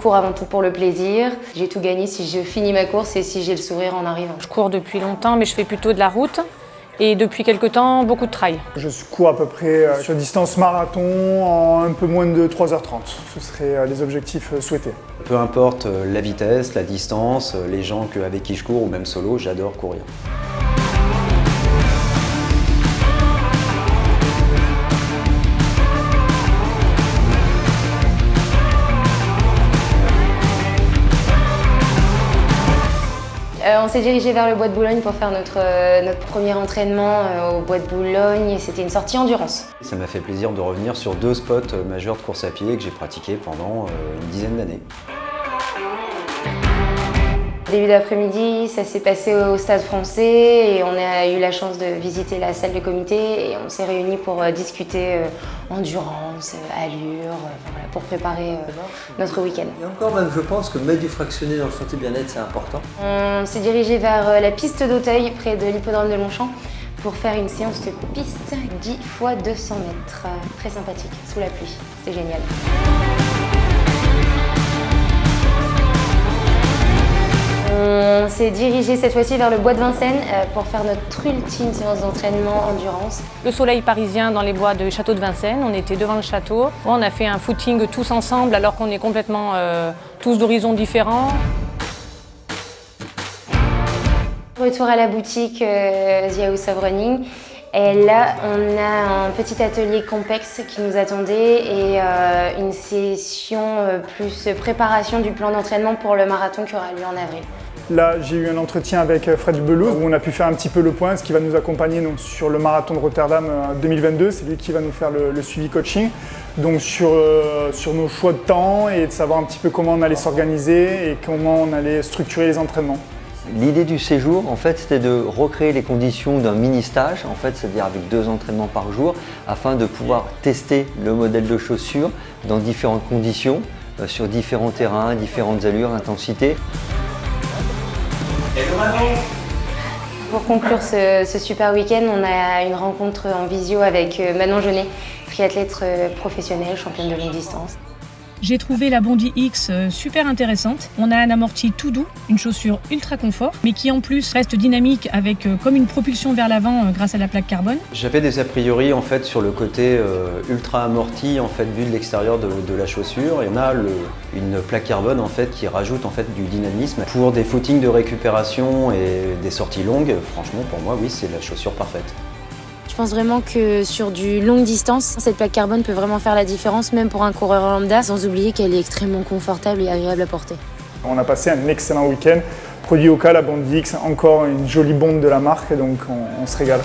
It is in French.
cours avant tout pour le plaisir. J'ai tout gagné si je finis ma course et si j'ai le sourire en arrivant. Je cours depuis longtemps, mais je fais plutôt de la route. Et depuis quelque temps, beaucoup de trail. Je cours à peu près sur distance marathon en un peu moins de 3h30. Ce seraient les objectifs souhaités. Peu importe la vitesse, la distance, les gens avec qui je cours ou même solo, j'adore courir. On s'est dirigé vers le Bois de Boulogne pour faire notre premier entraînement au Bois de Boulogne et c'était une sortie endurance. Ça m'a fait plaisir de revenir sur 2 spots majeurs de course à pied que j'ai pratiqués pendant une dizaine d'années. Début d'après-midi, ça s'est passé au Stade Français et on a eu la chance de visiter la salle de comité et on s'est réunis pour discuter endurance, allure, voilà, pour préparer notre week-end. Et encore même, je pense que mettre du fractionné dans le santé bien-être, c'est important. On s'est dirigé vers la piste d'Auteuil, près de l'hippodrome de Longchamp, pour faire une séance de piste 10 x 200 mètres. Très sympathique, sous la pluie, c'était génial. On s'est dirigé cette fois-ci vers le Bois de Vincennes pour faire notre ultime séance d'entraînement endurance. Le soleil parisien dans les bois de Château de Vincennes, on était devant le château. On a fait un footing tous ensemble alors qu'on est complètement tous d'horizons différents. Retour à la boutique The House of Running. Et là, on a un petit atelier complexe qui nous attendait et une session plus préparation du plan d'entraînement pour le marathon qui aura lieu en avril. Là, j'ai eu un entretien avec Fred Belouz où on a pu faire un petit peu le point, ce qui va nous accompagner donc, sur le marathon de Rotterdam 2022. C'est lui qui va nous faire le suivi coaching. Donc sur nos choix de temps et de savoir un petit peu comment on allait s'organiser et comment on allait structurer les entraînements. L'idée du séjour, en fait, c'était de recréer les conditions d'un mini-stage, en fait, c'est-à-dire avec 2 entraînements par jour, afin de pouvoir tester le modèle de chaussures dans différentes conditions, sur différents terrains, différentes allures, intensités. Pour conclure ce super week-end, on a une rencontre en visio avec Manon Jeunet, triathlète professionnelle, championne de longue distance. J'ai trouvé la Bondi X super intéressante. On a un amorti tout doux, une chaussure ultra confort, mais qui en plus reste dynamique avec comme une propulsion vers l'avant grâce à la plaque carbone. J'avais des a priori en fait sur le côté ultra amorti en fait vu de l'extérieur de la chaussure et on a une plaque carbone en fait qui rajoute en fait du dynamisme pour des footings de récupération et des sorties longues. Franchement pour moi oui c'est la chaussure parfaite. Je pense vraiment que sur du longue distance, cette plaque carbone peut vraiment faire la différence, même pour un coureur lambda, sans oublier qu'elle est extrêmement confortable et agréable à porter. On a passé un excellent week-end. Produit Oka, la Bondi X, encore une jolie bombe de la marque, donc on se régale.